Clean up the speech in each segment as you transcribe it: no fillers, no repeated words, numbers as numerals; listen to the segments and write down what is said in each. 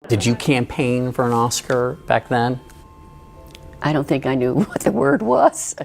Did you campaign for an Oscar back then? I don't think I knew what the word was.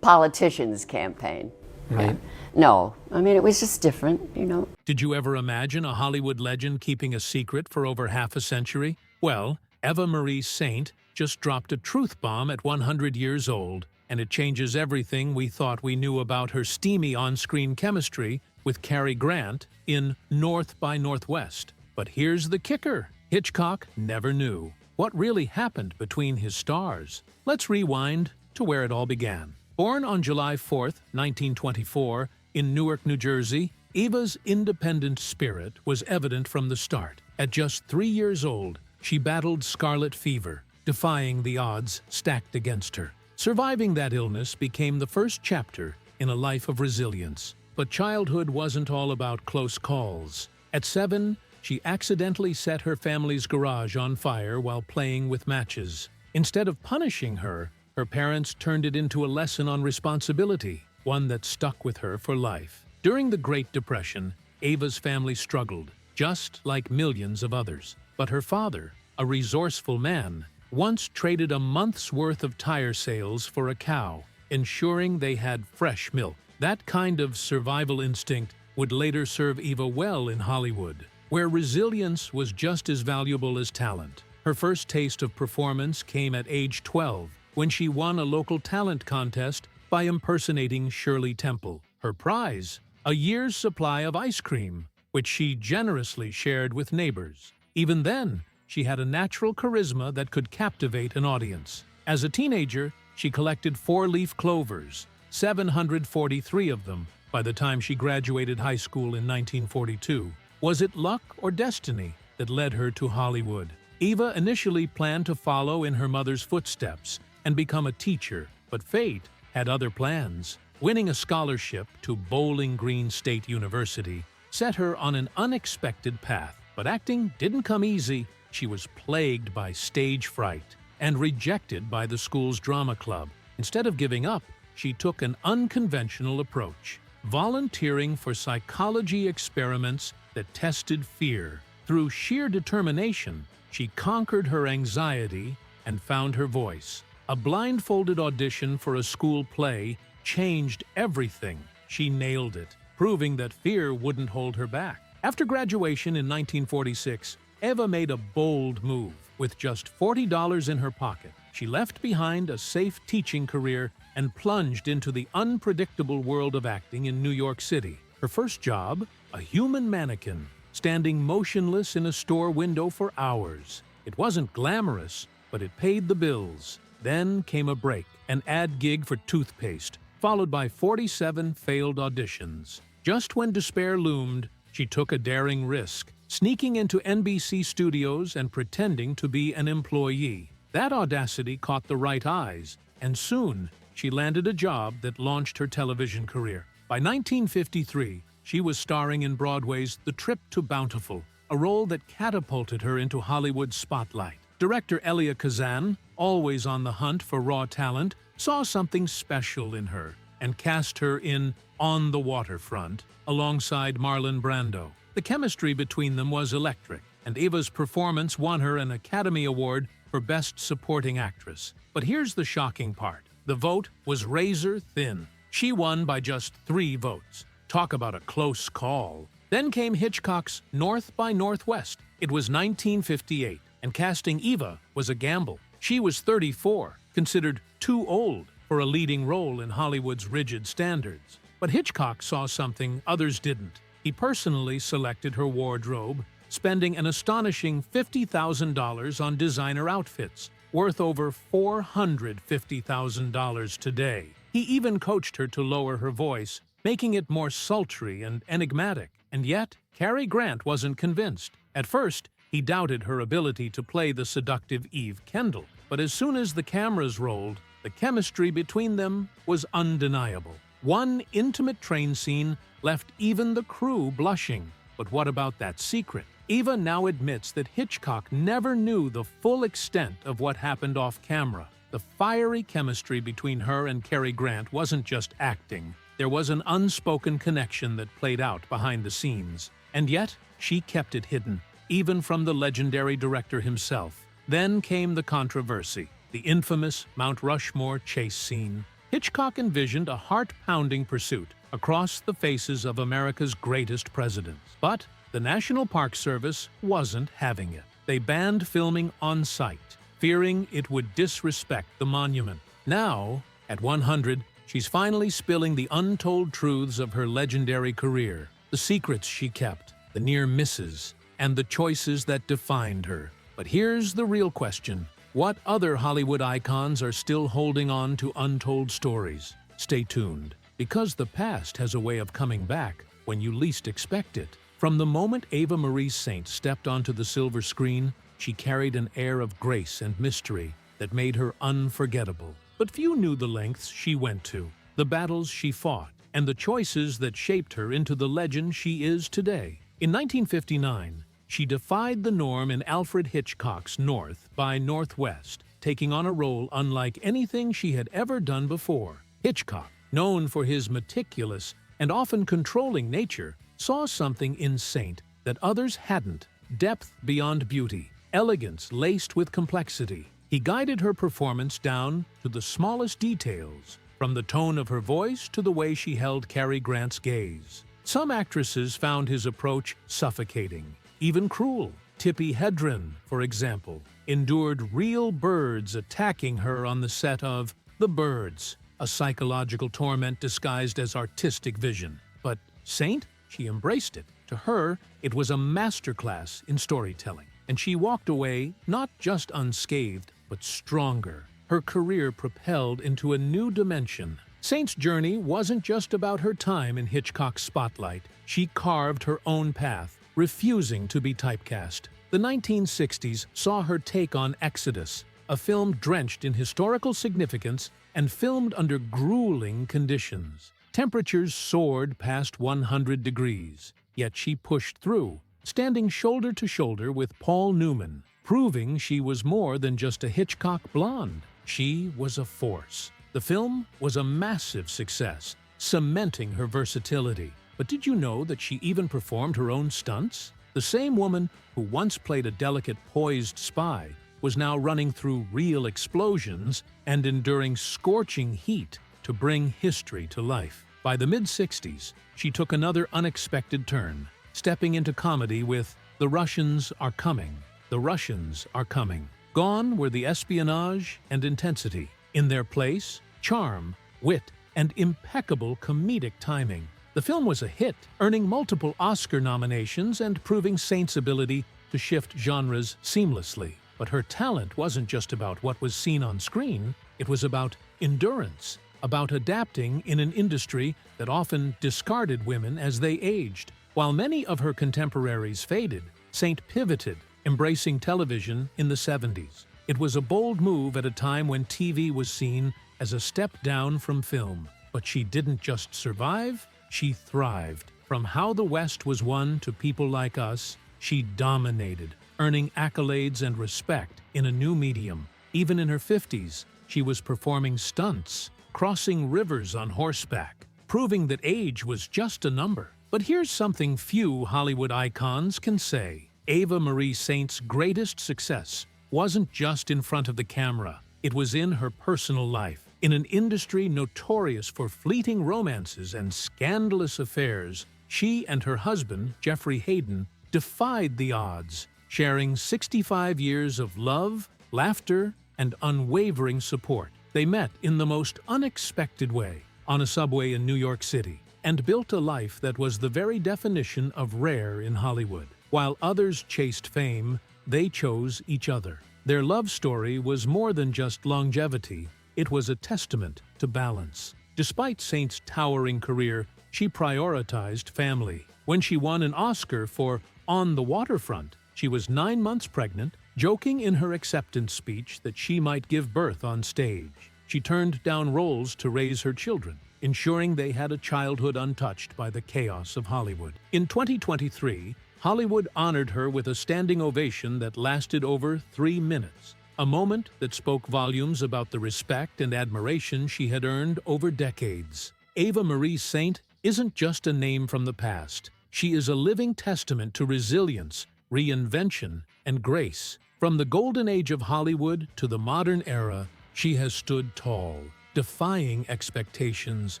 Politicians campaign. Right. Yeah. No, I mean, it was just different, you know. Did you ever imagine a Hollywood legend keeping a secret for over half a century? Well, Eva Marie Saint just dropped a truth bomb at 100 years old, and it changes everything we thought we knew about her steamy on-screen chemistry with Cary Grant in North by Northwest. But here's the kicker. Hitchcock never knew what really happened between his stars. Let's rewind to where it all began. Born on July 4th, 1924, in Newark, New Jersey, Eva's independent spirit was evident from the start. At just 3 years old, she battled scarlet fever, defying the odds stacked against her. Surviving that illness became the first chapter in a life of resilience. But childhood wasn't all about close calls. At 7, she accidentally set her family's garage on fire while playing with matches. Instead of punishing her, her parents turned it into a lesson on responsibility, one that stuck with her for life. During the Great Depression, Eva's family struggled, just like millions of others. But her father, a resourceful man, once traded a month's worth of tire sales for a cow, ensuring they had fresh milk. That kind of survival instinct would later serve Eva well in Hollywood, where resilience was just as valuable as talent. Her first taste of performance came at age 12, when she won a local talent contest by impersonating Shirley Temple. Her prize, a year's supply of ice cream, which she generously shared with neighbors. Even then, she had a natural charisma that could captivate an audience. As a teenager, she collected 4-leaf clovers, 743 of them by the time she graduated high school in 1942. Was it luck or destiny that led her to Hollywood? Eva initially planned to follow in her mother's footsteps and become a teacher, but fate had other plans. Winning a scholarship to Bowling Green State University set her on an unexpected path. But acting didn't come easy. She was plagued by stage fright and rejected by the school's drama club. Instead of giving up, she took an unconventional approach, volunteering for psychology experiments that tested fear. Through sheer determination, she conquered her anxiety and found her voice. A blindfolded audition for a school play changed everything. She nailed it, proving that fear wouldn't hold her back. After graduation in 1946, Eva made a bold move. With just $40 in her pocket, she left behind a safe teaching career and plunged into the unpredictable world of acting in New York City. Her first job, a human mannequin, standing motionless in a store window for hours. It wasn't glamorous, but it paid the bills. Then came a break, an ad gig for toothpaste, followed by 47 failed auditions. Just when despair loomed, she took a daring risk, sneaking into NBC studios and pretending to be an employee. That audacity caught the right eyes, and soon she landed a job that launched her television career. By 1953, she was starring in Broadway's The Trip to Bountiful, a role that catapulted her into Hollywood's spotlight. Director Elia Kazan, always on the hunt for raw talent, saw something special in her and cast her in On the Waterfront alongside Marlon Brando. The chemistry between them was electric, and Eva's performance won her an Academy Award for Best Supporting Actress. But here's the shocking part. The vote was razor thin. She won by just 3 votes. Talk about a close call. Then came Hitchcock's North by Northwest. It was 1958, and casting Eva was a gamble. She was 34, considered too old for a leading role in Hollywood's rigid standards. But Hitchcock saw something others didn't. He personally selected her wardrobe, spending an astonishing $50,000 on designer outfits, worth over $450,000 today. He even coached her to lower her voice, making it more sultry and enigmatic. And yet, Cary Grant wasn't convinced. At first, he doubted her ability to play the seductive Eve Kendall. But as soon as the cameras rolled, the chemistry between them was undeniable. One intimate train scene left even the crew blushing. But what about that secret? Eva now admits that Hitchcock never knew the full extent of what happened off camera. The fiery chemistry between her and Cary Grant wasn't just acting. There was an unspoken connection that played out behind the scenes. And yet, she kept it hidden. even from the legendary director himself. Then came the controversy, the infamous Mount Rushmore chase scene. Hitchcock envisioned a heart-pounding pursuit across the faces of America's greatest presidents. But the National Park Service wasn't having it. They banned filming on site, fearing it would disrespect the monument. Now, at 100, she's finally spilling the untold truths of her legendary career, the secrets she kept, the near misses, and the choices that defined her. But here's the real question. What other Hollywood icons are still holding on to untold stories? Stay tuned, because the past has a way of coming back when you least expect it. From the moment Eva Marie Saint stepped onto the silver screen, she carried an air of grace and mystery that made her unforgettable. But few knew the lengths she went to, the battles she fought, and the choices that shaped her into the legend she is today. In 1959, she defied the norm in Alfred Hitchcock's North by Northwest, taking on a role unlike anything she had ever done before. Hitchcock, known for his meticulous and often controlling nature, saw something in Saint that others hadn't: depth beyond beauty, elegance laced with complexity. He guided her performance down to the smallest details, from the tone of her voice to the way she held Cary Grant's gaze. Some actresses found his approach suffocating, even cruel. Tippi Hedren, for example, endured real birds attacking her on the set of The Birds, a psychological torment disguised as artistic vision. But Saint? She embraced it. To her, it was a masterclass in storytelling, and she walked away not just unscathed, but stronger. Her career propelled into a new dimension. Saint's journey wasn't just about her time in Hitchcock's spotlight. She carved her own path, refusing to be typecast. The 1960s saw her take on Exodus, a film drenched in historical significance and filmed under grueling conditions. Temperatures soared past 100 degrees, yet she pushed through, standing shoulder to shoulder with Paul Newman, proving she was more than just a Hitchcock blonde. She was a force. The film was a massive success, cementing her versatility. But did you know that she even performed her own stunts? The same woman who once played a delicate, poised spy was now running through real explosions and enduring scorching heat to bring history to life. By the mid-60s, she took another unexpected turn, stepping into comedy with The Russians Are Coming. The Russians Are Coming. Gone were the espionage and intensity. In their place, charm, wit, and impeccable comedic timing. The film was a hit, earning multiple Oscar nominations and proving Saint's ability to shift genres seamlessly. But her talent wasn't just about what was seen on screen, it was about endurance, about adapting in an industry that often discarded women as they aged. While many of her contemporaries faded, Saint pivoted, embracing television in the 70s. It was a bold move at a time when TV was seen as a step down from film. But she didn't just survive, she thrived. From How the West Was Won to People Like Us, she dominated, earning accolades and respect in a new medium. Even in her 50s, she was performing stunts, crossing rivers on horseback, proving that age was just a number. But here's something few Hollywood icons can say. Eva Marie Saint's greatest success wasn't just in front of the camera. It was in her personal life. In an industry notorious for fleeting romances and scandalous affairs, she and her husband, Jeffrey Hayden, defied the odds, sharing 65 years of love, laughter, and unwavering support. They met in the most unexpected way, on a subway in New York City, and built a life that was the very definition of rare in Hollywood. While others chased fame, they chose each other. Their love story was more than just longevity. It was a testament to balance. Despite Saint's towering career, she prioritized family. When she won an Oscar for On the Waterfront, she was 9 months pregnant, joking in her acceptance speech that she might give birth on stage. She turned down roles to raise her children, ensuring they had a childhood untouched by the chaos of Hollywood. In 2023, Hollywood honored her with a standing ovation that lasted over 3 minutes. A moment that spoke volumes about the respect and admiration she had earned over decades. Eva Marie Saint isn't just a name from the past. She is a living testament to resilience, reinvention, and grace. From the golden age of Hollywood to the modern era, she has stood tall, defying expectations,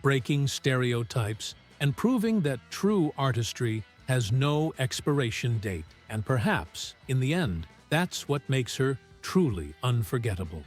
breaking stereotypes, and proving that true artistry has no expiration date. And perhaps, in the end, that's what makes her truly unforgettable.